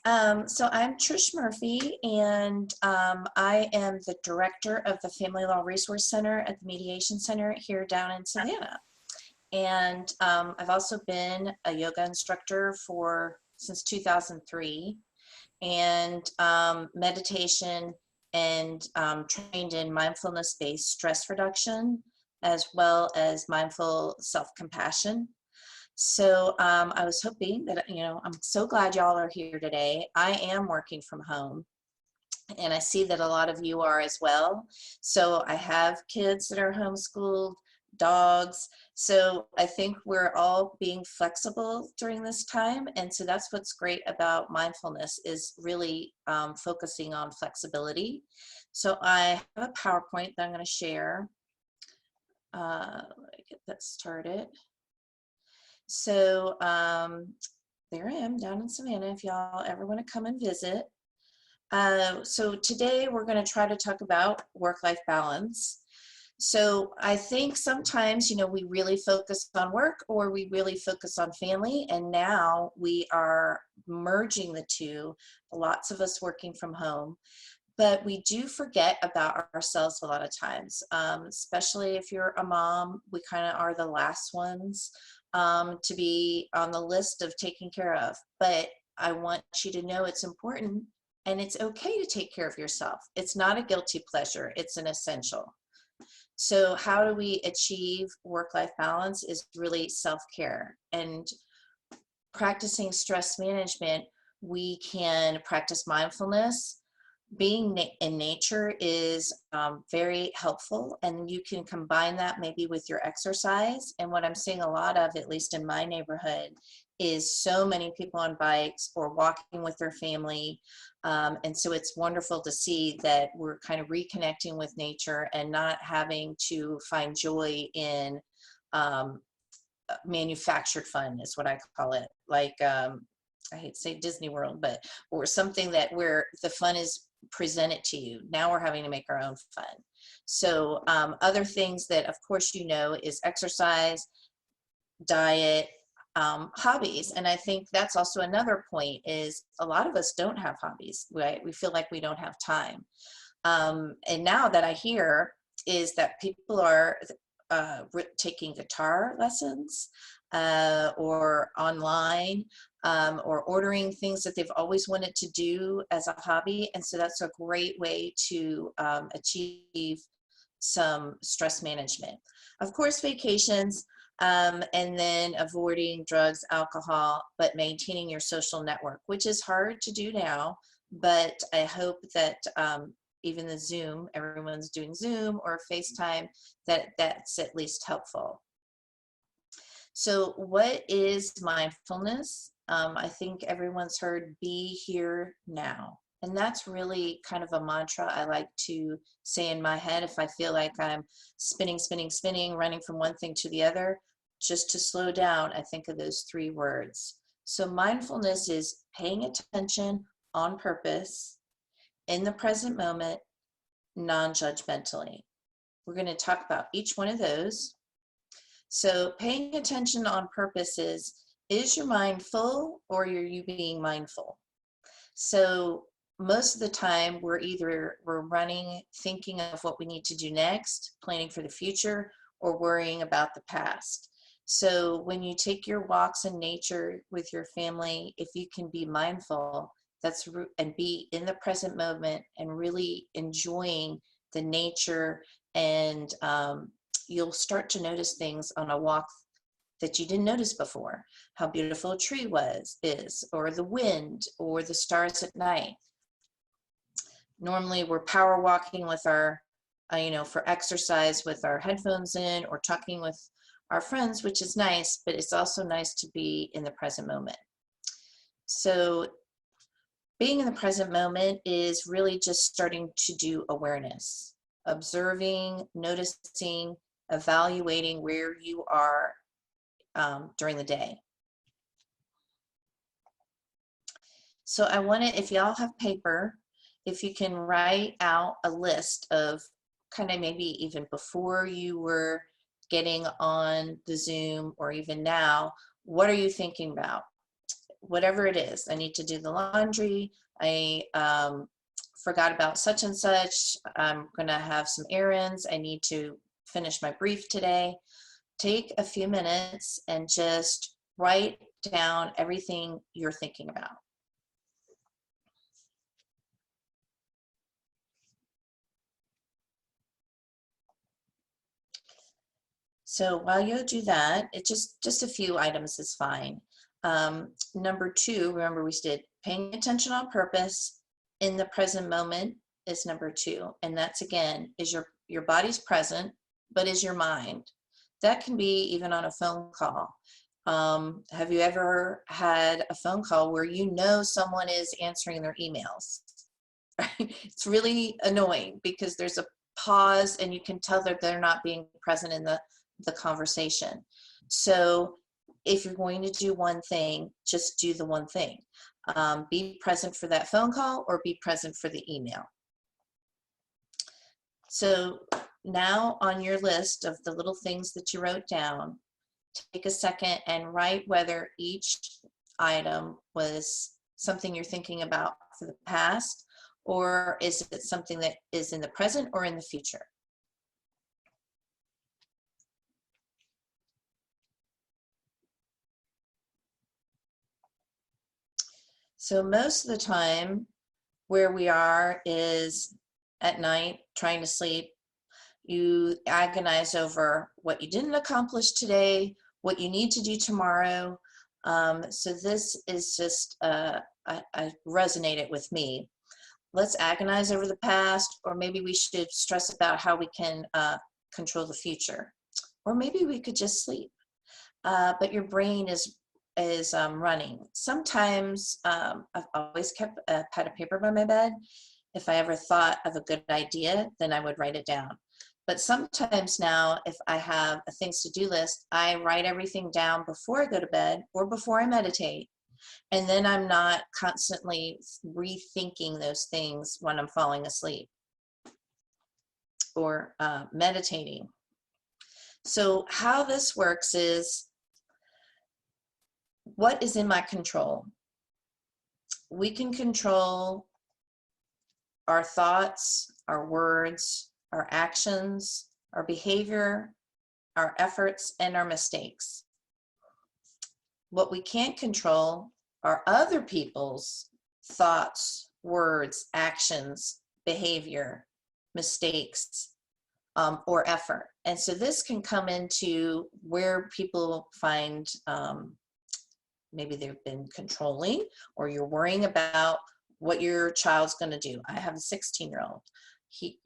So I'm Trish Murphy, and I am the director of the Family Law Resource Center at the Mediation Center here down in Savannah. And I've also been a yoga instructor since 2003, and meditation and trained in mindfulness-based stress reduction, as well as mindful self-compassion. So I was hoping that, I'm so glad y'all are here today. I am working from home, and I see that a lot of you are as well. So I have kids that are homeschooled, dogs. So I think we're all being flexible during this time. And so that's what's great about mindfulness, is really focusing on flexibility. So I have a PowerPoint that I'm going to share. Let me get that started. So there I am down in Savannah if y'all ever want to come and visit. So today we're going to try to talk about work-life balance. So I think sometimes, we really focus on work, or we really focus on family, and now we are merging the two, lots of us working from home. But we do forget about ourselves a lot of times, especially if you're a mom. We kind of are the last ones to be on the list of taking care of. But I want you to know it's important, and it's okay to take care of yourself. It's not a guilty pleasure, it's an essential. So how do we achieve work-life balance is really self-care. And practicing stress management, we can practice mindfulness. Being in nature is very helpful, and you can combine that maybe with your exercise. And what I'm seeing a lot of, at least in my neighborhood, is so many people on bikes or walking with their family. And so it's wonderful to see that we're kind of reconnecting with nature and not having to find joy in manufactured fun, is what I call it. Like, I hate to say Disney World, or something that where the fun is presented to you. Now we're having to make our own fun. So other things that, of course, is exercise, diet, hobbies. And I think that's also another point, is a lot of us don't have hobbies, right? We feel like we don't have time. And now that I hear is that people are taking guitar lessons or online, or ordering things that they've always wanted to do as a hobby. And so that's a great way to achieve some stress management. Of course, vacations, and then avoiding drugs, alcohol, but maintaining your social network, which is hard to do now. But I hope that even the Zoom, everyone's doing Zoom or FaceTime, that's at least helpful. So what is mindfulness? I think everyone's heard "be here now." And that's really kind of a mantra I like to say in my head if I feel like I'm spinning, running from one thing to the other. Just to slow down, I think of those three words. So mindfulness is paying attention on purpose, in the present moment, non-judgmentally. We're going to talk about each one of those. So paying attention on purpose is your mind full, or are you being mindful? So most of the time we're running, thinking of what we need to do next, planning for the future, or worrying about the past. So when you take your walks in nature with your family, if you can be mindful, and be in the present moment and really enjoying the nature, and you'll start to notice things on a walk that you didn't notice before. How beautiful a tree is, or the wind, or the stars at night. Normally we're power walking with our, for exercise, with our headphones in, or talking with our friends, which is nice, but it's also nice to be in the present moment. So being in the present moment is really just starting to do awareness, observing, noticing, evaluating where you are during the day. So I wanted, if y'all have paper, if you can write out a list of kind of maybe even before you were getting on the Zoom, or even now, what are you thinking about? whatever it is. I need to do the laundry. I forgot about such and such. I'm going to have some errands. I need to finish my brief today. Take a few minutes and just write down everything you're thinking about. So while you do that, it just a few items is fine. Number 2, remember we did paying attention on purpose in the present moment is number 2. And that's, again, is your body's present, but is your mind. That can be even on a phone call. Have you ever had a phone call where you know someone is answering their emails? It's really annoying because there's a pause and you can tell that they're not being present in the conversation. So if you're going to do one thing, just do the one thing. Be present for that phone call or be present for the email. So now on your list of the little things that you wrote down, take a second and write whether each item was something you're thinking about for the past, or is it something that is in the present or in the future? So most of the time where we are is at night trying to sleep. You agonize over what you didn't accomplish today, what you need to do tomorrow. So this is just, I resonated with me. Let's agonize over the past, or maybe we should stress about how we can control the future. Or maybe we could just sleep. But your brain is running. Sometimes I've always kept a pad of paper by my bed. If I ever thought of a good idea, then I would write it down. But sometimes now, if I have a things to do list, I write everything down before I go to bed or before I meditate. And then I'm not constantly rethinking those things when I'm falling asleep or meditating. So how this works is, what is in my control? We can control our thoughts, our words, our actions, our behavior, our efforts, and our mistakes. What we can't control are other people's thoughts, words, actions, behavior, mistakes, or effort. And so this can come into where people find maybe they've been controlling, or you're worrying about what your child's going to do. I have a 16-year-old. He,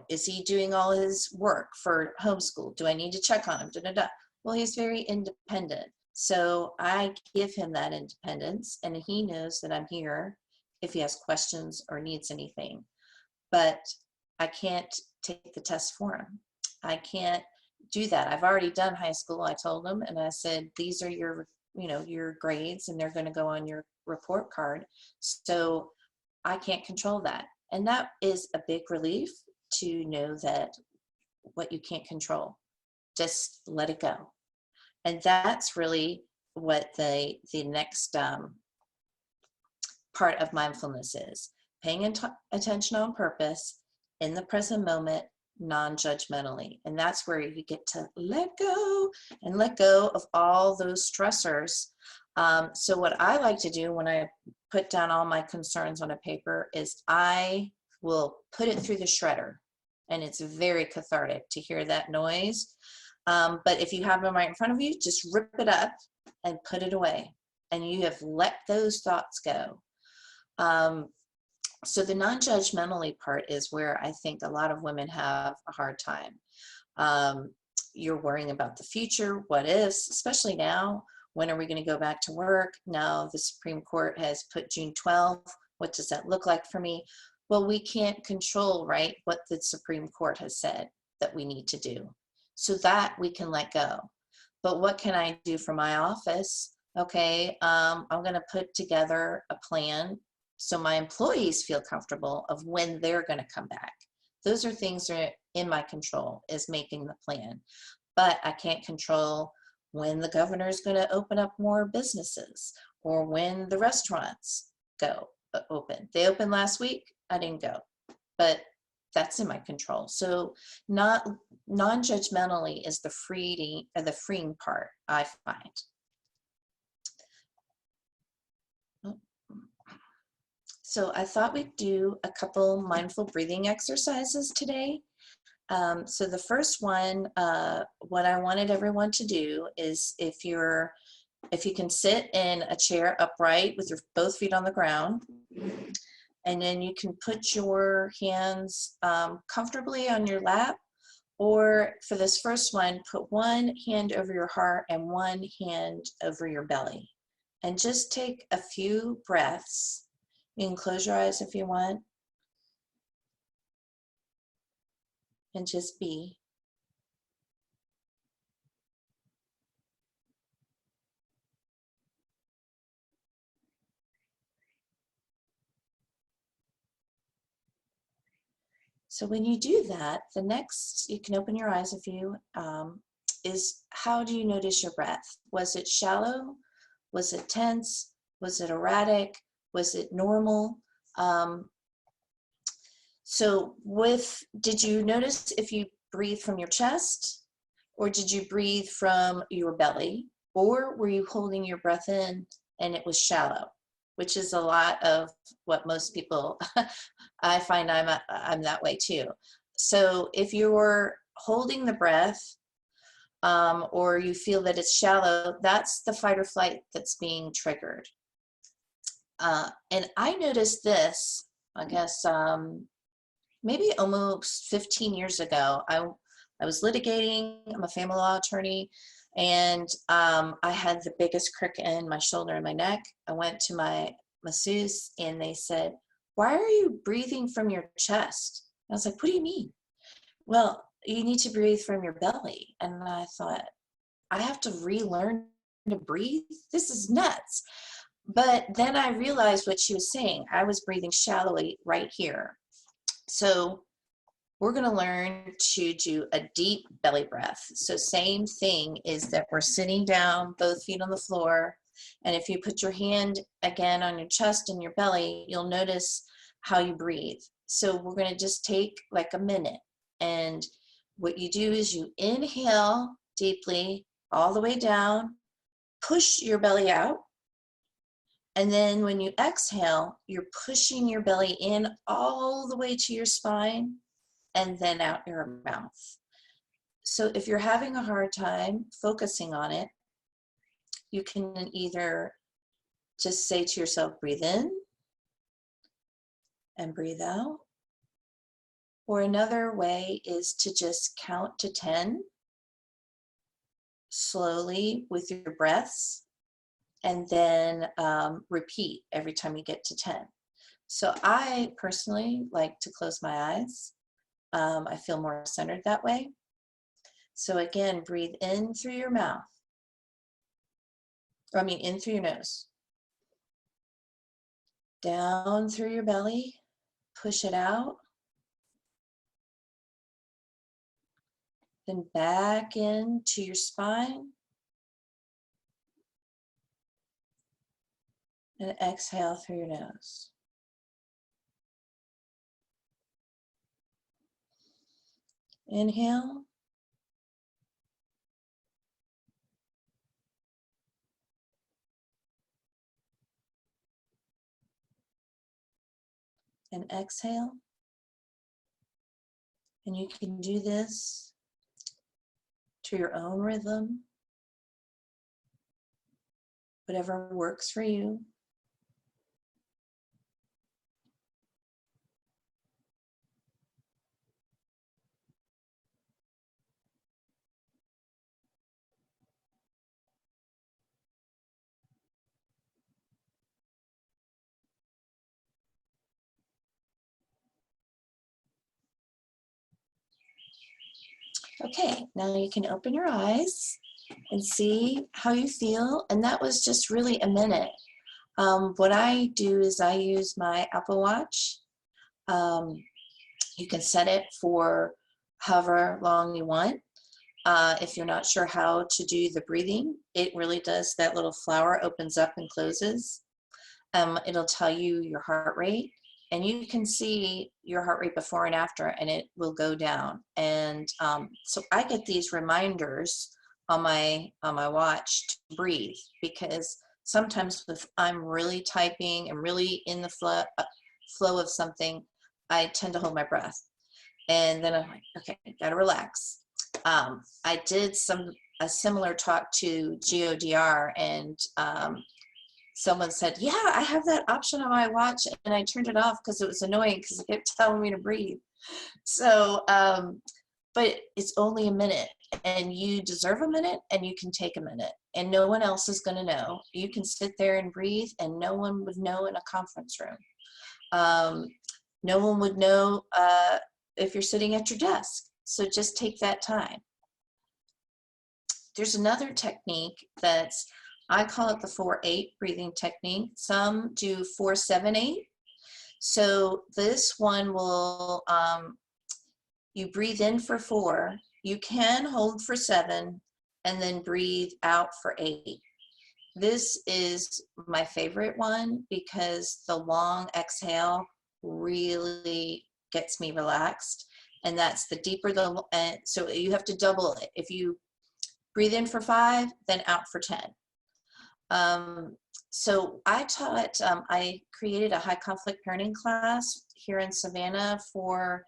is he doing all his work for homeschool? Do I need to check on him? Da, da, da. Well, he's very independent. So I give him that independence, and he knows that I'm here if he has questions or needs anything. But I can't take the test for him. I can't do that. I've already done high school. I told him, and I said, these are your grades, and they're going to go on your report card. So I can't control that. And that is a big relief to know that what you can't control, just let it go. And that's really what the next part of mindfulness is. Paying attention on purpose in the present moment, non-judgmentally. And that's where you get to let go of all those stressors. So what I like to do when I put down all my concerns on a paper is I will put it through the shredder. And it's very cathartic to hear that noise. But if you have them right in front of you, just rip it up and put it away. And you have let those thoughts go. So the non-judgmentally part is where I think a lot of women have a hard time. You're worrying about the future, what ifs, especially now. When are we going to go back to work? Now the Supreme Court has put June 12th. What does that look like for me? Well, we can't control, right, what the Supreme Court has said that we need to do. So that we can let go. But what can I do for my office? Okay, I'm going to put together a plan so my employees feel comfortable of when they're going to come back. Those are things that are in my control, is making the plan. But I can't control when the governor is going to open up more businesses, or when the restaurants go open. They opened last week, I didn't go, but that's in my control. So not non-judgmentally is the freeing part, I find. So I thought we'd do a couple mindful breathing exercises today. So the first one, what I wanted everyone to do is if you can sit in a chair upright with your both feet on the ground, and then you can put your hands comfortably on your lap, or for this first one, put one hand over your heart and one hand over your belly. And just take a few breaths. You can close your eyes if you want. And just be. So when you do that, the next, you can open your eyes if you, is how do you notice your breath? Was it shallow? Was it tense? Was it erratic? Was it normal? So did you notice if you breathe from your chest, or did you breathe from your belly, or were you holding your breath in and it was shallow, which is a lot of what most people, I find I'm that way too. So if you're holding the breath, or you feel that it's shallow, that's the fight or flight that's being triggered. And I noticed this, I guess, maybe almost 15 years ago. I was litigating. I'm a family law attorney, and I had the biggest crick in my shoulder and my neck. I went to my masseuse, and they said, "Why are you breathing from your chest?" I was like, "What do you mean?" "Well, you need to breathe from your belly." And I thought, I have to relearn to breathe? This is nuts. But then I realized what she was saying. I was breathing shallowly right here. So we're going to learn to do a deep belly breath. So same thing is that we're sitting down, both feet on the floor. And if you put your hand again on your chest and your belly, you'll notice how you breathe. So we're going to just take like a minute. And what you do is you inhale deeply all the way down, push your belly out. And then when you exhale, you're pushing your belly in all the way to your spine and then out your mouth. So if you're having a hard time focusing on it, you can either just say to yourself, breathe in and breathe out. Or another way is to just count to 10 slowly with your breaths, and then repeat every time you get to 10. So I personally like to close my eyes. I feel more centered that way. So again, breathe in through your mouth. In through your nose. Down through your belly, push it out. Then back into your spine. And exhale through your nose. Inhale. And exhale. And you can do this to your own rhythm, whatever works for you. Okay, now you can open your eyes and see how you feel. And that was just really a minute. What I do is I use my Apple Watch. You can set it for however long you want. If you're not sure how to do the breathing, it really does. That little flower opens up and closes. It'll tell you your heart rate, and you can see your heart rate before and after, and it will go down. And so I get these reminders on my watch to breathe, because sometimes if I'm really typing and really in the flow of something, I tend to hold my breath, and then I'm like, okay, gotta relax. I did a similar talk to GODR, and someone said, yeah, I have that option on my watch, and I turned it off because it was annoying because it kept telling me to breathe. So, but it's only a minute, and you deserve a minute, and you can take a minute, and no one else is going to know. You can sit there and breathe, and no one would know in a conference room. No one would know if you're sitting at your desk. So just take that time. There's another technique I call it the 4-8 breathing technique. Some do 4-7-8. So this one will, you breathe in for 4, you can hold for 7, and then breathe out for 8. This is my favorite one because the long exhale really gets me relaxed. And that's the deeper so you have to double it. If you breathe in for 5, then out for 10. So I created a high conflict parenting class here in Savannah for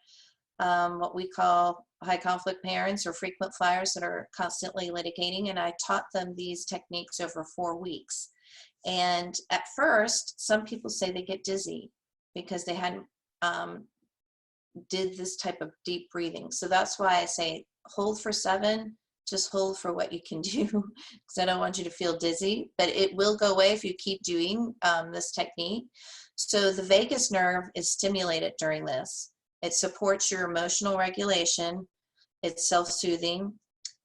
what we call high conflict parents or frequent flyers that are constantly litigating. And I taught them these techniques over 4 weeks. And at first, some people say they get dizzy because they hadn't did this type of deep breathing. So that's why I say hold for 7. Just hold for what you can do, because I don't want you to feel dizzy, but it will go away if you keep doing this technique. So the vagus nerve is stimulated during this. It supports your emotional regulation. It's self-soothing,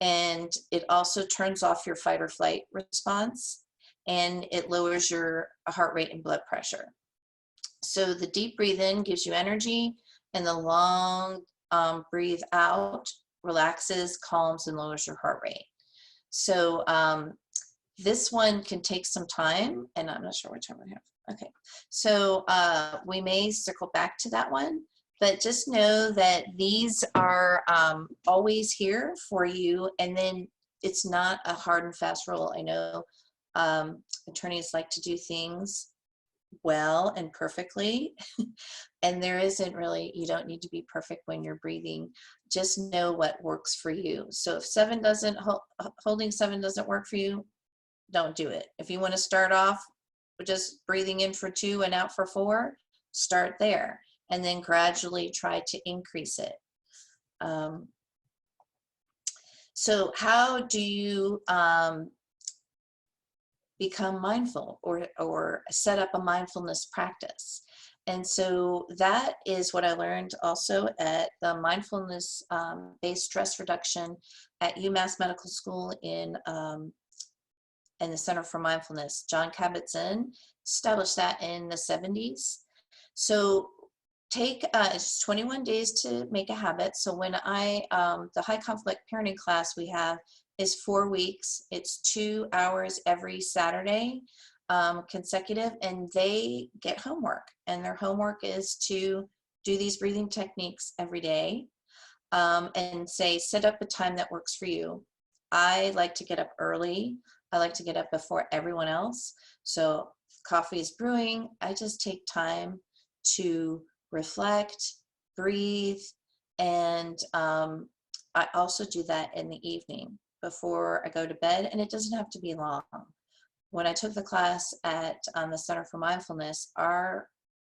and it also turns off your fight or flight response, and it lowers your heart rate and blood pressure. So the deep breathe in gives you energy, and the long breathe out relaxes, calms, and lowers your heart rate. So this one can take some time, and I'm not sure what time we have. Okay, so we may circle back to that one, but just know that these are always here for you, and then it's not a hard and fast rule. I know attorneys like to do things well and perfectly, and there isn't really, you don't need to be perfect when you're breathing. Just know what works for you. So if holding 7 doesn't work for you, don't do it. If you want to start off with just breathing in for 2 and out for 4, start there, and then gradually try to increase it. So how do you become mindful or set up a mindfulness practice? And so that is what I learned also at the mindfulness based stress reduction at UMass Medical School in the Center for Mindfulness. John Kabat-Zinn established that in the 70s. So it's 21 days to make a habit. So when the high conflict parenting class we have is 4 weeks. It's 2 hours every Saturday, consecutive, and they get homework. And their homework is to do these breathing techniques every day, and set up a time that works for you. I like to get up early. I like to get up before everyone else. So coffee is brewing. I just take time to reflect, breathe, and I also do that in the evening before I go to bed, and it doesn't have to be long. When I took the class at the Center for Mindfulness,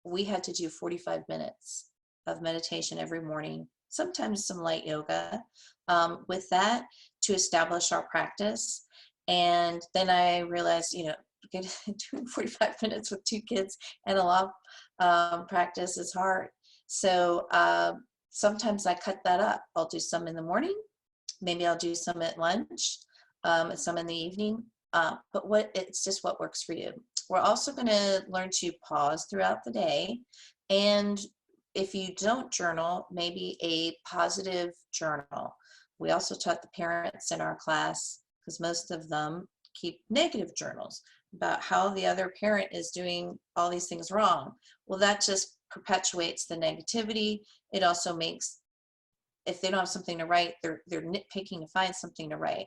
we had to do 45 minutes of meditation every morning, sometimes some light yoga with that to establish our practice. And then I realized, doing 45 minutes with 2 kids and a law practice is hard. So sometimes I cut that up. I'll do some in the morning. Maybe I'll do some at lunch, and some in the evening. But it's just what works for you. We're also going to learn to pause throughout the day. And if you don't journal, maybe a positive journal. We also taught the parents in our class, because most of them keep negative journals about how the other parent is doing all these things wrong. Well, that just perpetuates the negativity. It also makes, if they don't have something to write, they're nitpicking to find something to write.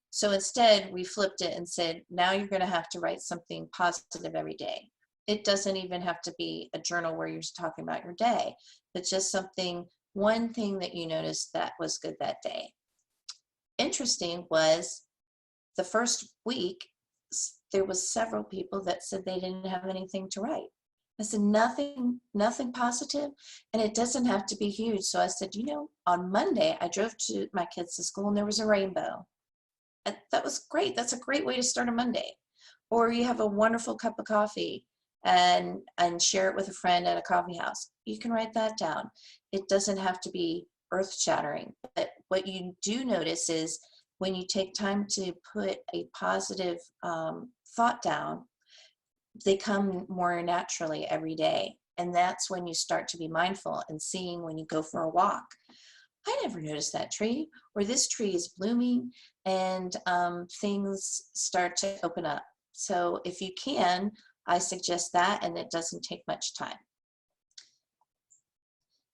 So instead, we flipped it and said, now you're going to have to write something positive every day. It doesn't even have to be a journal where you're talking about your day, but just something, one thing that you noticed that was good that day. Interesting was the first week, there was several people that said they didn't have anything to write. I said, nothing positive, and it doesn't have to be huge. So I said, you know, on Monday, I drove to my kids to school and there was a rainbow. And that was great. That's a great way to start a Monday. Or you have a wonderful cup of coffee and share it with a friend at a coffee house. You can write that down. It doesn't have to be earth-shattering. But what you do notice is when you take time to put a positive thought down, they come more naturally every day. And that's when you start to be mindful and seeing when you go for a walk. I never noticed that tree, or this tree is blooming, and things start to open up. So if you can, I suggest that, and it doesn't take much time.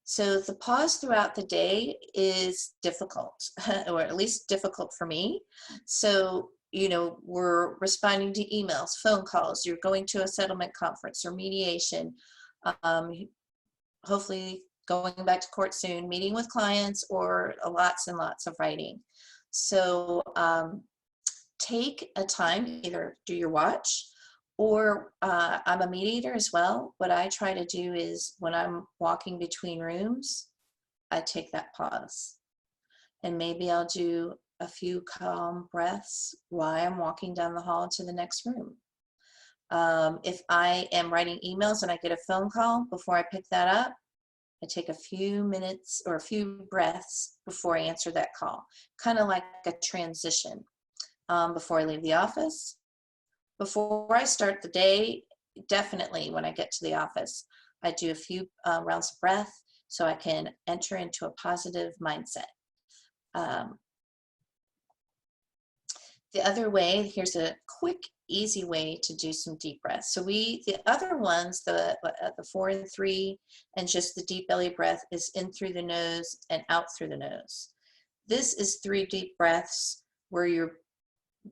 So the pause throughout the day is difficult, or at least difficult for me. So, you know, we're responding to emails, phone calls, you're going to a settlement conference or mediation, hopefully going back to court soon, meeting with clients, or lots and lots of writing. So take a time, either do your watch, or I'm a mediator as well. What I try to do is when I'm walking between rooms, I take that pause. And maybe I'll do a few calm breaths while I'm walking down the hall to the next room. If I am writing emails and I get a phone call, before I pick that up, I take a few minutes or a few breaths before I answer that call, kind of like a transition. Before I leave the office, before I start the day, definitely when I get to the office, I do a few rounds of breath so I can enter into a positive mindset. The other way, here's a quick, easy way to do some deep breaths. So the other ones, the 4 and 3, and just the deep belly breath is in through the nose and out through the nose. This is 3 deep breaths where you're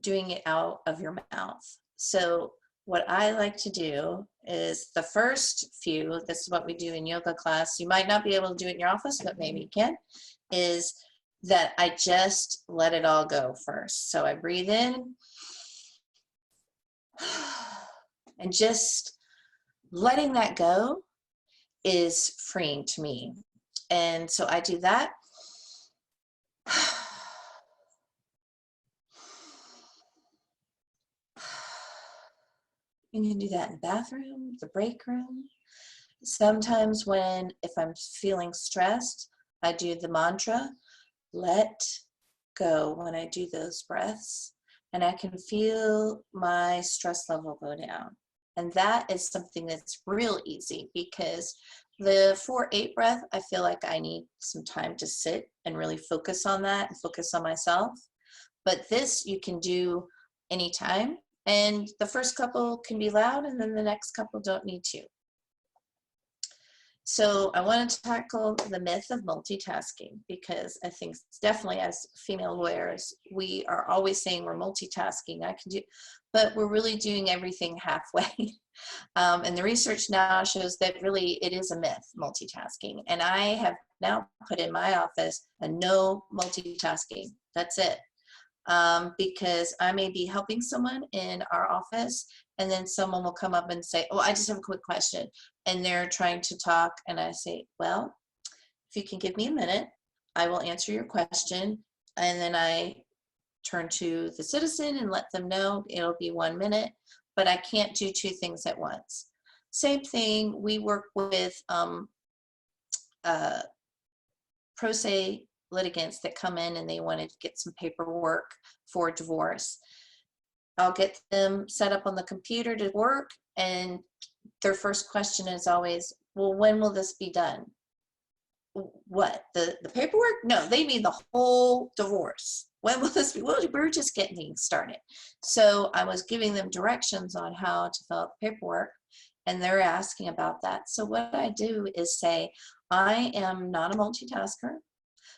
doing it out of your mouth. So what I like to do is the first few, this is what we do in yoga class, you might not be able to do it in your office, but maybe you can, is that I just let it all go first. So I breathe in and just letting that go is freeing to me. And so I do that. You can do that in the bathroom, the break room. Sometimes if I'm feeling stressed, I do the mantra, let go, when I do those breaths, and I can feel my stress level go down. And that is something that's real easy, because the 4-8 breath, I feel like I need some time to sit and really focus on that and focus on myself. But this you can do anytime. And the first couple can be loud, and then the next couple don't need to. So I want to tackle the myth of multitasking, because I think definitely as female lawyers, we are always saying we're multitasking. I can do, but we're really doing everything halfway. And the research now shows that really it is a myth, multitasking. And I have now put in my office a no multitasking. That's it. Because I may be helping someone in our office, and then someone will come up and say, oh, I just have a quick question. And they're trying to talk, and I say, well, if you can give me a minute, I will answer your question. And then I turn to the citizen and let them know it'll be 1 minute, but I can't do 2 things at once. Same thing, we work with pro se litigants that come in and they want to get some paperwork for divorce. I'll get them set up on the computer to work, and their first question is always, well, when will this be done? What, the paperwork? No, they mean the whole divorce. When will this be? Well, we're just getting things started. So I was giving them directions on how to fill out the paperwork, and they're asking about that. So what I do is say, I am not a multitasker,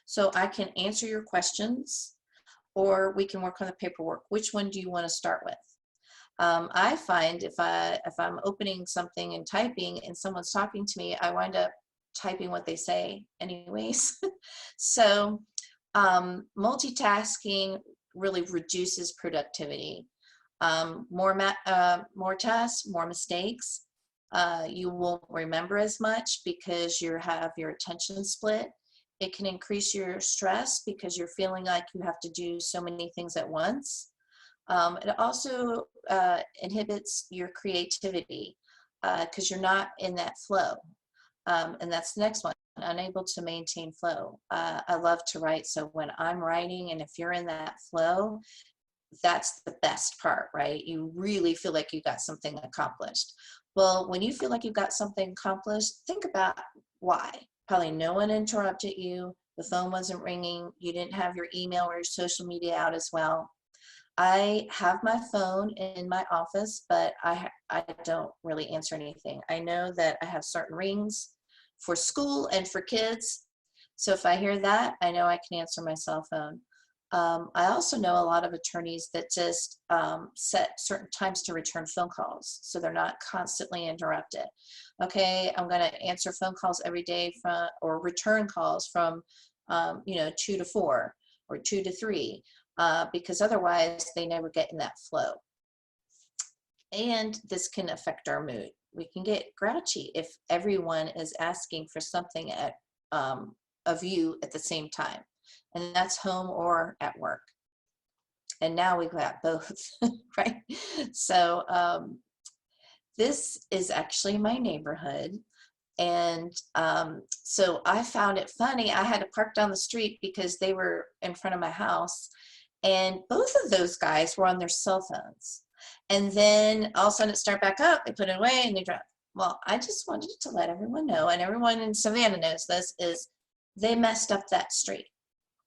so I can answer your questions, or we can work on the paperwork. Which one do you want to start with? I find if I'm opening something and typing and someone's talking to me, I wind up typing what they say anyways. So multitasking really reduces productivity. More tasks, more mistakes. You won't remember as much because you have your attention split. It can increase your stress because you're feeling like you have to do so many things at once. It also inhibits your creativity because you're not in that flow. And that's the next one, unable to maintain flow. I love to write, so when I'm writing, and if you're in that flow, that's the best part, right? You really feel like you got something accomplished. Well, when you feel like you got something accomplished, think about why. Probably no one interrupted you, the phone wasn't ringing, you didn't have your email or your social media out as well. I have my phone in my office, but I don't really answer anything. I know that I have certain rings for school and for kids. So if I hear that, I know I can answer my cell phone. I also know a lot of attorneys that just set certain times to return phone calls, so they're not constantly interrupted. Okay, I'm going to answer phone calls every day or return calls from 2 to 4 or 2 to 3. Because otherwise they never get in that flow. And this can affect our mood. We can get grouchy if everyone is asking for something of you at the same time. And that's home or at work. And now we've got both, right? So this is actually my neighborhood. And so I found it funny. I had to park down the street because they were in front of my house. And both of those guys were on their cell phones. And then all of a sudden it started back up, they put it away and they dropped. Well, I just wanted to let everyone know, and everyone in Savannah knows this, is they messed up that street.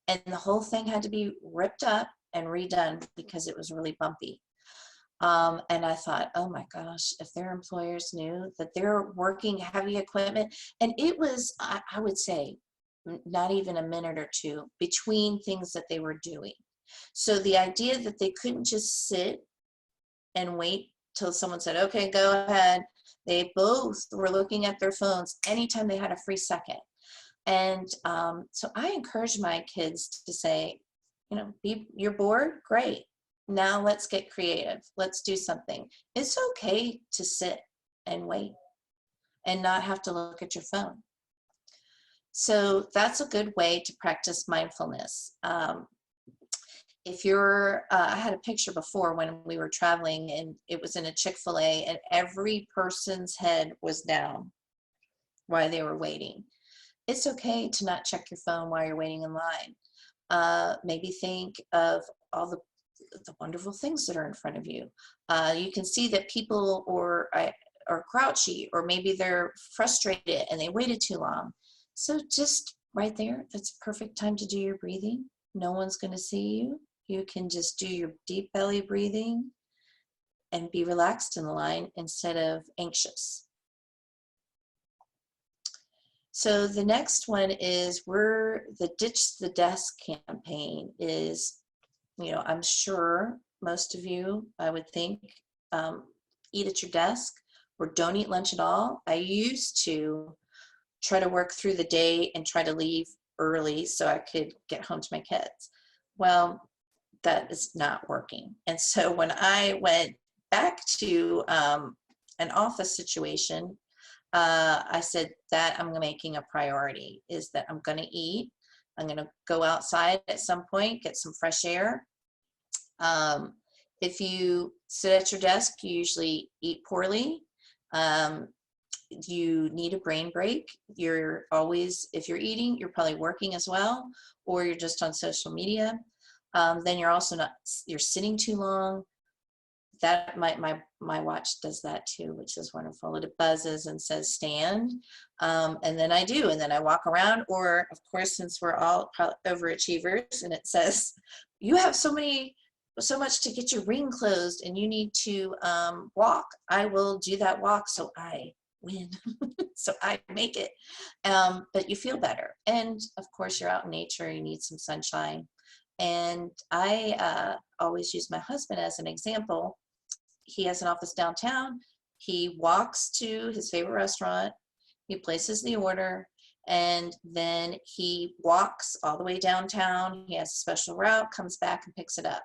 And the whole thing had to be ripped up and redone because it was really bumpy. And I thought, oh my gosh, if their employers knew that they're working heavy equipment, and it was, I would say, not even a minute or two between things that they were doing. So the idea that they couldn't just sit and wait till someone said, okay, go ahead. They both were looking at their phones anytime they had a free second. And so I encourage my kids to say, you're bored? Great. Now let's get creative. Let's do something. It's okay to sit and wait and not have to look at your phone. So that's a good way to practice mindfulness. If you're, I had a picture before when we were traveling, and it was in a Chick-fil-A, and every person's head was down while they were waiting. It's okay to not check your phone while you're waiting in line. Maybe think of all the wonderful things that are in front of you. You can see that people are grouchy, or maybe they're frustrated and they waited too long. So just right there, that's a perfect time to do your breathing. No one's going to see you. You can just do your deep belly breathing and be relaxed in the line instead of anxious. So the next one is the Ditch the Desk campaign is, I'm sure most of you, I would think, eat at your desk or don't eat lunch at all. I used to try to work through the day and try to leave early so I could get home to my kids. Well, that is not working. And so when I went back to an office situation, I said that I'm making a priority is that I'm going to eat. I'm going to go outside at some point, get some fresh air. If you sit at your desk, you usually eat poorly. You need a brain break. If you're eating, you're probably working as well, or you're just on social media. Then you're also you're sitting too long. that my watch does that too, which is wonderful. It buzzes and says stand, and then I do, and then I walk around. Or of course, since we're all overachievers, and it says you have so much to get your ring closed, and you need to walk. I will do that walk, so I win. So I make it. But you feel better, and of course, you're out in nature. You need some sunshine. And I always use my husband as an example. He has an office downtown. He walks to his favorite restaurant. He places the order, and then he walks all the way downtown. He has a special route, comes back and picks it up.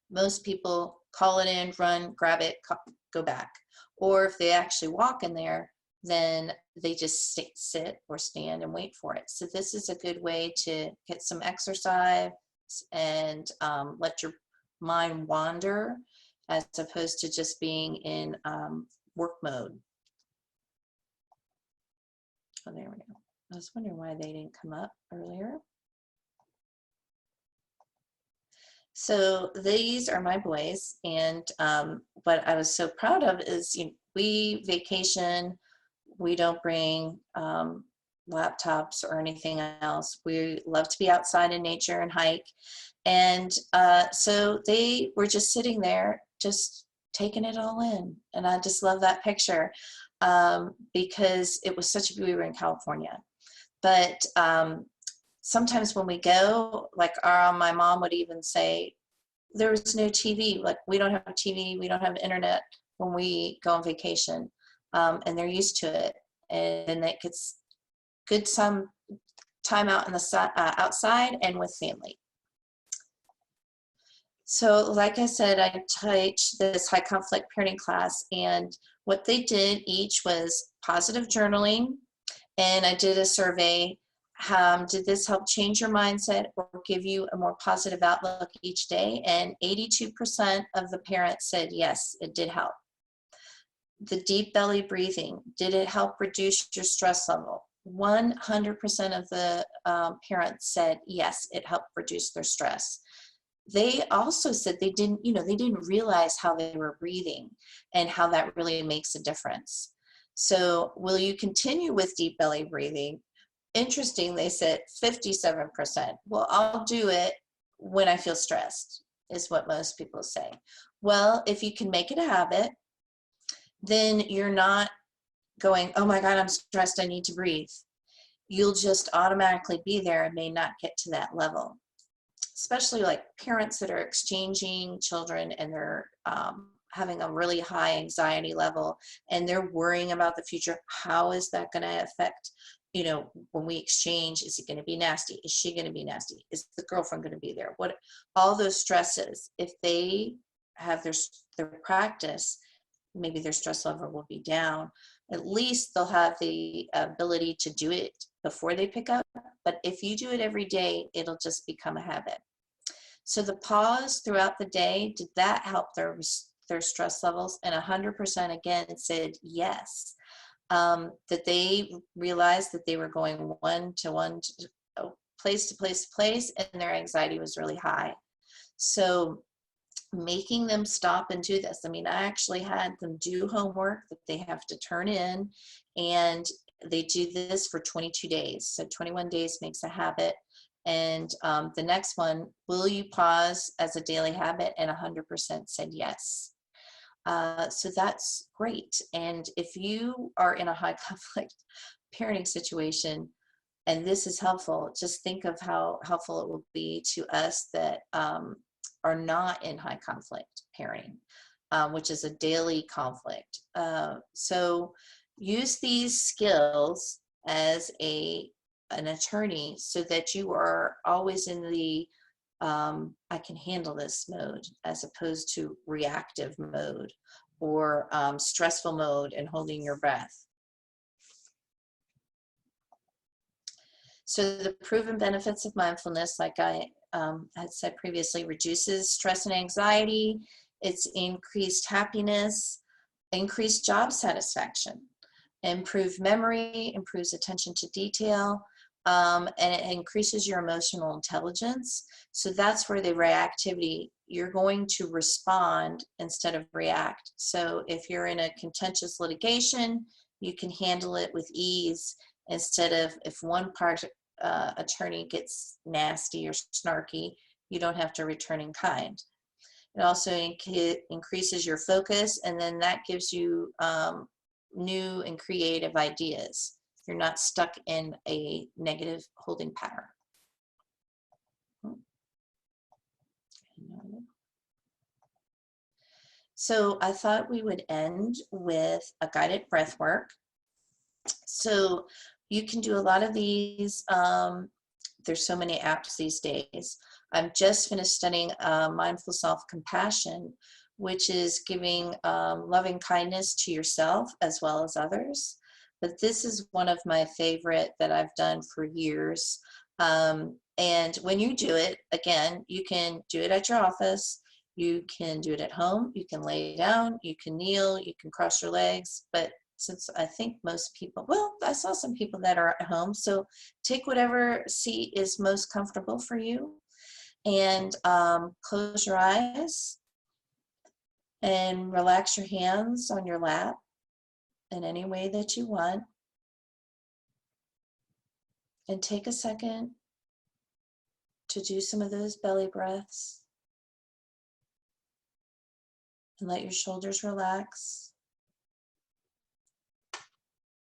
Most people call it in, run, grab it, go back. Or if they actually walk in there, then they just sit or stand and wait for it. So this is a good way to get some exercise and let your mind wander, as opposed to just being in work mode. Oh, there we go. I was wondering why they didn't come up earlier. So these are my boys, and what I was so proud of is, we vacation. We don't bring laptops or anything else. We love to be outside in nature and hike. And so they were just sitting there, just taking it all in. And I just love that picture because it was we were in California. But sometimes when we go, like my mom would even say, there was no TV. Like, we don't have TV, we don't have internet when we go on vacation. And they're used to it, and it gets good some time out in the outside and with family. So like I said, I teach this high conflict parenting class, and what they did each was positive journaling, and I did a survey. Did this help change your mindset or give you a more positive outlook each day? And 82% of the parents said yes, it did help. The deep belly breathing, did it help reduce your stress level? 100% of the parents said yes, it helped reduce their stress. They also said they didn't realize how they were breathing and how that really makes a difference. So will you continue with deep belly breathing? Interesting, they said 57%. Well, I'll do it when I feel stressed, is what most people say. Well, if you can make it a habit, then you're not going, oh my God, I'm stressed, I need to breathe. You'll just automatically be there and may not get to that level. Especially like parents that are exchanging children, and they're having a really high anxiety level, and they're worrying about the future. How is that going to affect, when we exchange? Is it going to be nasty? Is she going to be nasty? Is the girlfriend going to be there? All those stresses, if they have their practice, maybe their stress level will be down. At least they'll have the ability to do it before they pick up. But if you do it every day, it'll just become a habit. So the pause throughout the day, did that help their stress levels? And 100% again said yes. That they realized that they were going one to one, place to place to place, and their anxiety was really high. So making them stop and do this. I mean, I actually had them do homework that they have to turn in, and they do this for 22 days. So 21 days makes a habit. And the next one, will you pause as a daily habit? And 100% said yes. So that's great. And if you are in a high conflict parenting situation, and this is helpful, just think of how helpful it will be to us that are not in high conflict parenting, which is a daily conflict. So use these skills as an attorney, so that you are always in the I can handle this mode, as opposed to reactive mode or stressful mode and holding your breath. So the proven benefits of mindfulness, like I had said previously, reduces stress and anxiety. It's increased happiness, increased job satisfaction, improved memory, improves attention to detail, and it increases your emotional intelligence. So that's where the reactivity you're going to respond instead of react. So if you're in a contentious litigation, you can handle it with ease instead of if one part attorney gets nasty or snarky, you don't have to return in kind. It also increases your focus, and then that gives you new and creative ideas. You're not stuck in a negative holding pattern. So I thought we would end with a guided breath work. So you can do a lot of these. There's so many apps these days. I've just finished studying mindful self-compassion, which is giving loving kindness to yourself as well as others. But this is one of my favorite that I've done for years. And when you do it, again, you can do it at your office, you can do it at home, you can lay down, you can kneel, you can cross your legs. But since I think most people, well, I saw some people that are at home, so take whatever seat is most comfortable for you, and close your eyes and relax your hands on your lap in any way that you want. And take a second to do some of those belly breaths. And let your shoulders relax.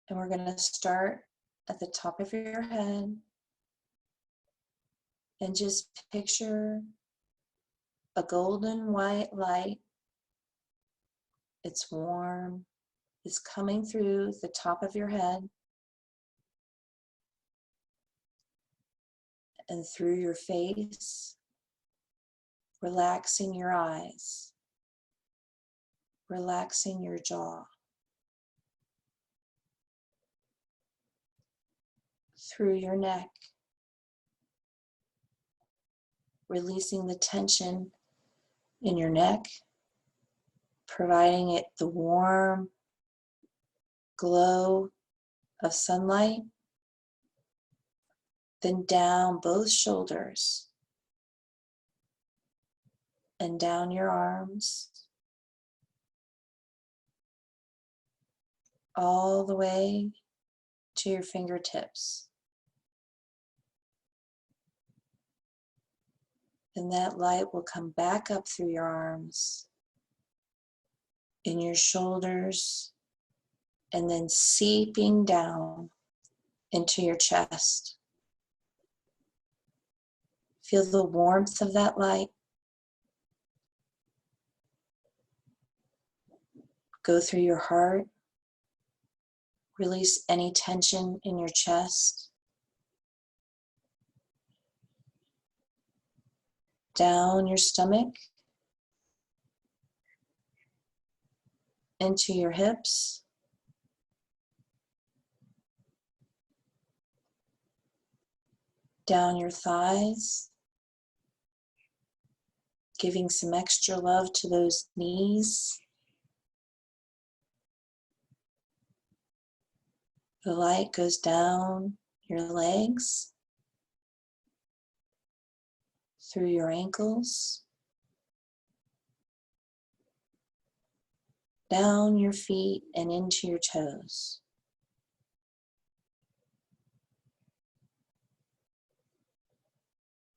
And we're going to start at the top of your head. And just picture a golden white light. It's warm. It's coming through the top of your head and through your face, relaxing your eyes, relaxing your jaw, through your neck, releasing the tension in your neck, providing it the warm glow of sunlight, then down both shoulders and down your arms, all the way to your fingertips. And that light will come back up through your arms, in your shoulders, and then seeping down into your chest. Feel the warmth of that light. Go through your heart. Release any tension in your chest. Down your stomach, into your hips, down your thighs, giving some extra love to those knees. The light goes down your legs, through your ankles, down your feet and into your toes.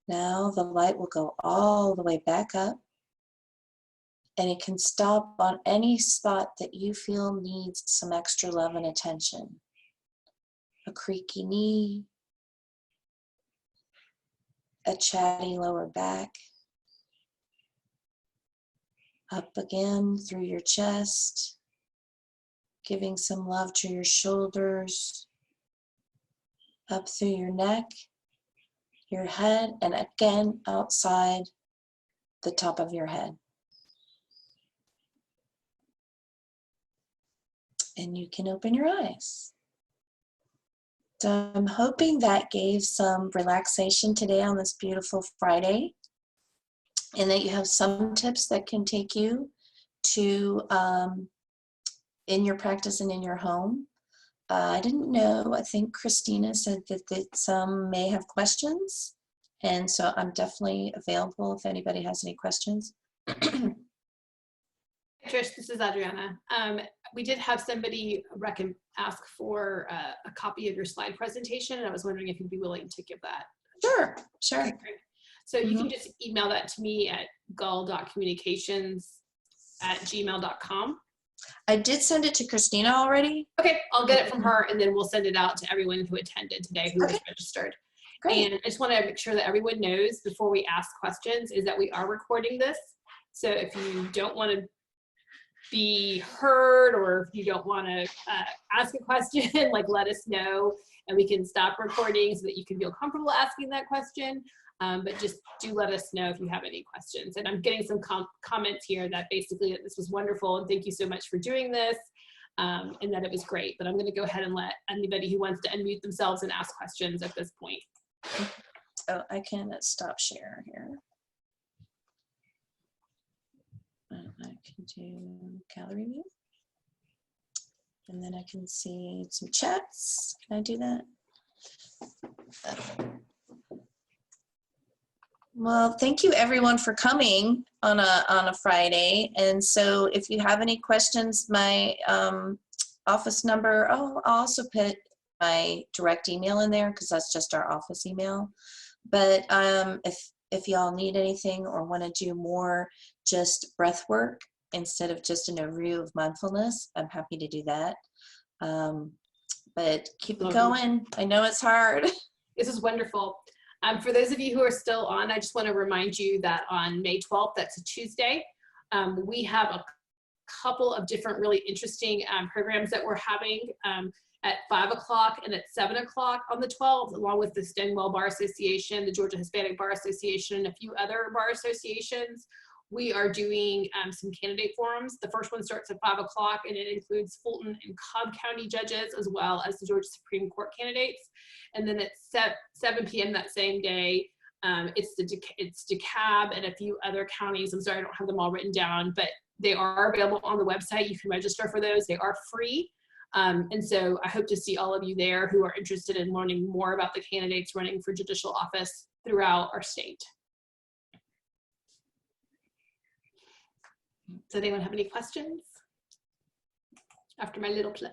Now the light will go all the way back up, and it can stop on any spot that you feel needs some extra love and attention. A creaky knee, a chatty lower back, up again through your chest, giving some love to your shoulders, up through your neck, your head, and again outside the top of your head. And you can open your eyes. So I'm hoping that gave some relaxation today on this beautiful Friday, and that you have some tips that can take you to in your practice and in your home. I didn't know, I think Christina said that some may have questions, And so I'm definitely available if anybody has any questions. Trish, this is Adriana. We did have somebody ask for a copy of your slide presentation, and I was wondering if you'd be willing to give that. Sure, sure. Okay, great. So you can just email that to me at gawl.communications@gmail.com. I did send it to Christina already. Okay, I'll get it from her, and then we'll send it out to everyone who attended today who was registered. Great. And I just want to make sure that everyone knows before we ask questions is that we are recording this. So if you don't want to be heard, or if you don't want to ask a question, like, let us know and we can stop recording so that you can feel comfortable asking that question. But just do let us know if you have any questions. And I'm getting some comments here that basically that this was wonderful and thank you so much for doing this, and that it was great. But I'm going to go ahead and let anybody who wants to unmute themselves and ask questions at this point. Oh, I can stop share here. I can do gallery view. And then I can see some chats. Can I do that? Well, thank you everyone for coming on a Friday. And so if you have any questions, my office number, I'll also put my direct email in there because that's just our office email. But if y'all need anything or want to do more just breath work instead of just an overview of mindfulness, I'm happy to do that. But keep it going. I know it's hard. This is wonderful. For those of you who are still on, I just want to remind you that on May 12th, that's a Tuesday, we have a couple of different really interesting programs that we're having at 5 o'clock and at 7 o'clock on the 12th, along with the Stonewall Bar Association, the Georgia Hispanic Bar Association, and a few other bar associations. We are doing some candidate forums. The first one starts at 5 o'clock, and it includes Fulton and Cobb County judges, as well as the Georgia Supreme Court candidates. And then at 7 p.m. that same day, it's DeKalb and a few other counties. I'm sorry, I don't have them all written down, but they are available on the website. You can register for those. They are free. And so I hope to see all of you there who are interested in learning more about the candidates running for judicial office throughout our state. Does anyone have any questions after my little plug?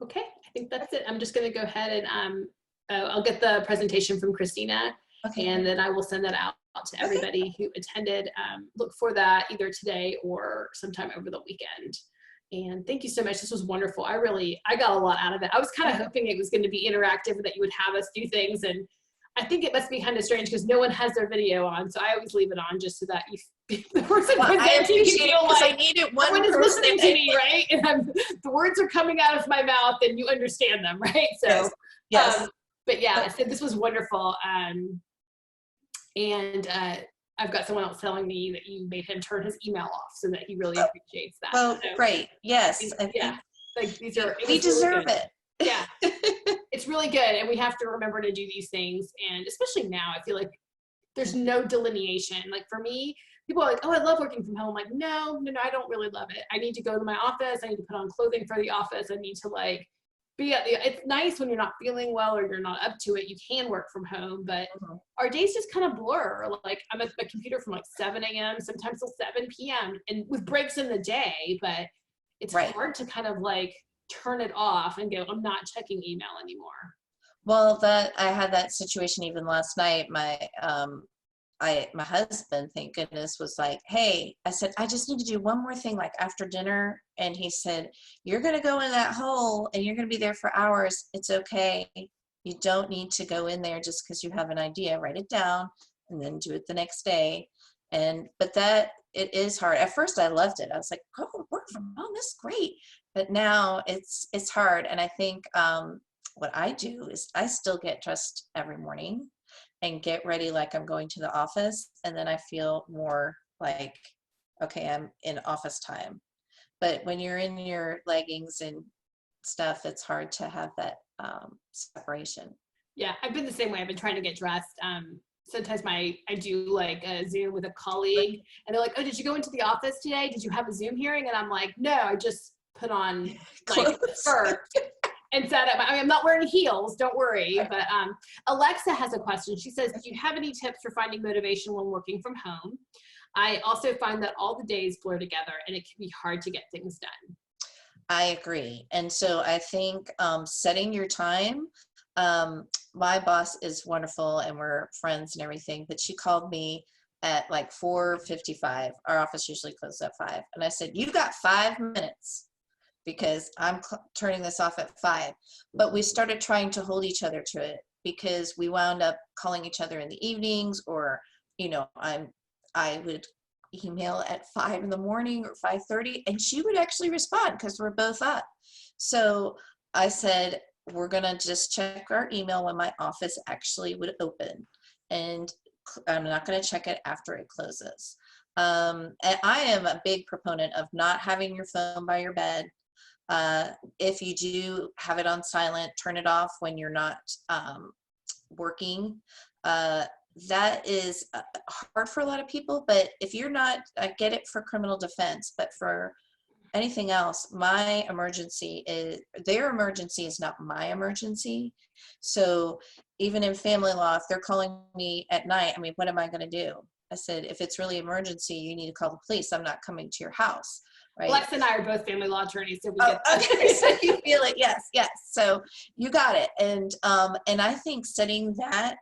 Okay, I think that's it. I'm just going to go ahead and I'll get the presentation from Christina, and then I will send that out to everybody who attended. Look for that either today or sometime over the weekend. And thank you so much. This was wonderful. I got a lot out of it. I was kind of hoping it was going to be interactive and that you would have us do things, and I think it must be kind of strange because no one has their video on, so I always leave it on just so that the person presenting you feel like I needed one someone is listening to me, right? And the words are coming out of my mouth, and you understand them, right? So, yes. But yeah, so this was wonderful, and I've got someone else telling me that you made him turn his email off, so that he really appreciates that. Oh, so, great! Yes, yeah, like these are. We deserve it. Yeah. It's really good, and we have to remember to do these things, and especially now I feel like there's no delineation. Like for me, people are like, oh, I love working from home. I'm like, no, I don't really love it. I need to go to my office, I need to put on clothing for the office, I need to like be at the, it's nice when you're not feeling well or you're not up to it, you can work from home, but our days just kind of blur. Like I'm at my computer from like 7 a.m. sometimes till 7 p.m. and with breaks in the day, but it's hard to kind of like turn it off and go, I'm not checking email anymore. Well, I had that situation even last night. My husband, thank goodness, was like, hey, I said, I just need to do one more thing like after dinner. And he said, you're going to go in that hole and you're going to be there for hours. It's okay. You don't need to go in there just because you have an idea. Write it down and then do it the next day. But it is hard. At first I loved it. I was like, oh, work from home, this is great. But now it's hard. And I think what I do is I still get dressed every morning and get ready like I'm going to the office. And then I feel more like, okay, I'm in office time. But when you're in your leggings and stuff, it's hard to have that separation. Yeah, I've been the same way. I've been trying to get dressed. Sometimes I do like a Zoom with a colleague and they're like, oh, did you go into the office today? Did you have a Zoom hearing? And I'm like, no, I just put on like fur. and sat at I'm not wearing heels, don't worry. But Alexa has a question. She says, do you have any tips for finding motivation when working from home? I also find that all the days blur together and it can be hard to get things done. I agree. And so I think setting your time, my boss is wonderful and we're friends and everything, but she called me at like 4:55. Our office usually closes at 5. And I said, you got 5 minutes because I'm turning this off at 5. But we started trying to hold each other to it because we wound up calling each other in the evenings, or, you know, I would email at 5 in the morning or 5:30, and she would actually respond because we're both up. So I said, we're gonna just check our email when my office actually would open, and I'm not gonna check it after it closes. And I am a big proponent of not having your phone by your bed. If you do have it on silent, turn it off when you're not working. That is hard for a lot of people, but if you're not, I get it for criminal defense, but for anything else, their emergency is not my emergency. So even in family law, if they're calling me at night, I mean, what am I going to do? I said, if it's really emergency, you need to call the police. I'm not coming to your house. Right. Alexa and I are both family law attorneys, so we get that. Okay, so you feel it. Yes. So you got it. And I think setting that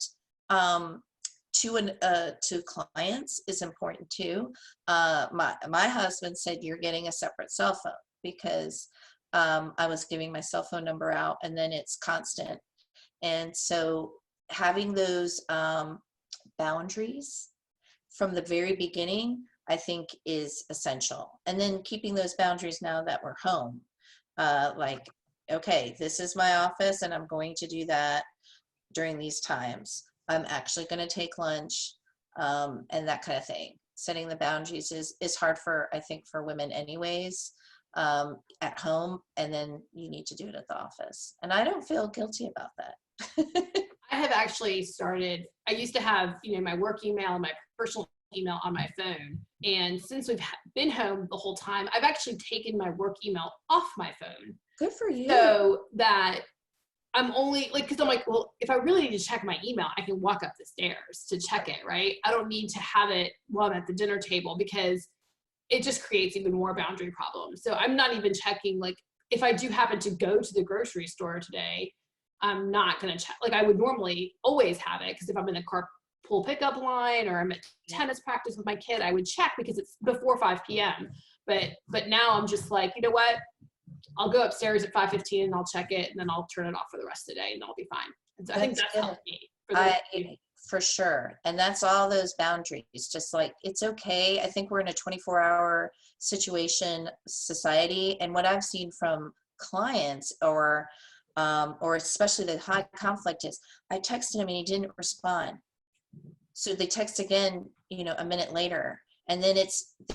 to clients is important too. My husband said, you're getting a separate cell phone, because I was giving my cell phone number out and then it's constant. And so having those boundaries from the very beginning, I think, is essential. And then keeping those boundaries now that we're home, like, okay, this is my office and I'm going to do that during these times. I'm actually going to take lunch, and that kind of thing. Setting the boundaries is hard I think for women anyways, at home, and then you need to do it at the office. And I don't feel guilty about that. I have actually started, I used to have, my work email and my personal email on my phone. And since we've been home the whole time, I've actually taken my work email off my phone. Good for you. So that I'm only because I'm like, well, if I really need to check my email, I can walk up the stairs to check it, right? I don't need to have it while I'm at the dinner table, because it just creates even more boundary problems. So I'm not even checking, like, if I do happen to go to the grocery store today, I'm not going to check. Like, I would normally always have it, because if I'm in a carpool pickup line or I'm at tennis practice with my kid, I would check because it's before 5 p.m. But now I'm just like, you know what? I'll go upstairs at 5:15 and I'll check it, and then I'll turn it off for the rest of the day and I'll be fine. And so I think that's helped me. For sure. And that's all those boundaries. Just like, it's okay. I think we're in a 24-hour society. And what I've seen from clients, or especially the high conflict, is I texted him and he didn't respond. So they text again, a minute later, and then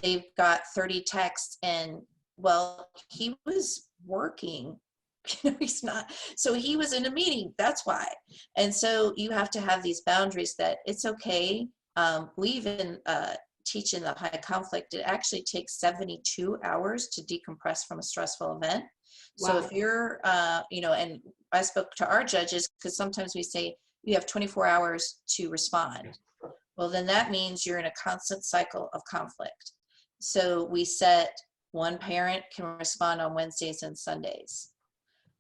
they've got 30 texts, and well, he was working, he's not, so he was in a meeting, that's why. And so you have to have these boundaries that it's okay. We even teach in the high conflict, it actually takes 72 hours to decompress from a stressful event. Wow. So if you're, and I spoke to our judges, because sometimes we say you have 24 hours to respond. Well, then that means you're in a constant cycle of conflict. So we set one parent can respond on Wednesdays and Sundays,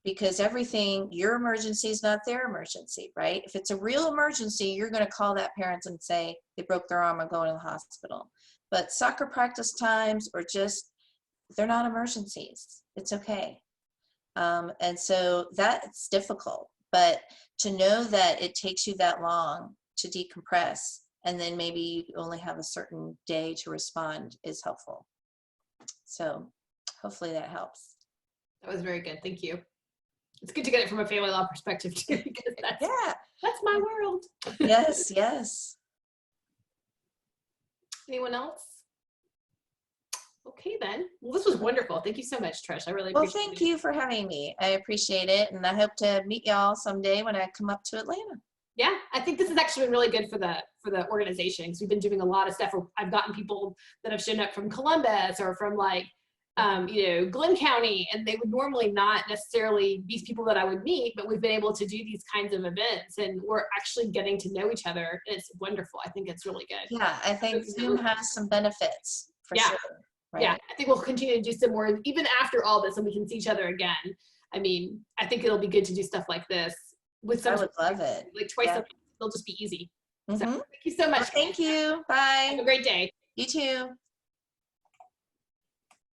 because your emergency is not their emergency, right? If it's a real emergency, you're going to call that parent and say they broke their arm and going to the hospital. But soccer practice times, or they're not emergencies. It's okay. And so that's difficult, but to know that it takes you that long to decompress, and then maybe you only have a certain day to respond, is helpful. So hopefully that helps. That was very good. Thank you. It's good to get it from a family law perspective too, because that's my world. Yes. Anyone else? Okay then. Well, this was wonderful. Thank you so much, Trish. I really appreciate it. Well, thank you for having me. I appreciate it, and I hope to meet y'all someday when I come up to Atlanta. Yeah, I think this has actually been really good for the organization, because we've been doing a lot of stuff. I've gotten people that have shown up from Columbus or from Glenn County, and they would normally not necessarily these people that I would meet, but we've been able to do these kinds of events, and we're actually getting to know each other. And it's wonderful. I think it's really good. Yeah, I think Zoom has some benefits for sure. Right? Yeah, I think we'll continue to do some more, even after all this, and we can see each other again. I mean, I think it'll be good to do stuff like this with some. I would love it. Like twice a month, it'll just be easy. So Mm-hmm. thank you so much. Well, thank you. Bye. Have a great day. You too.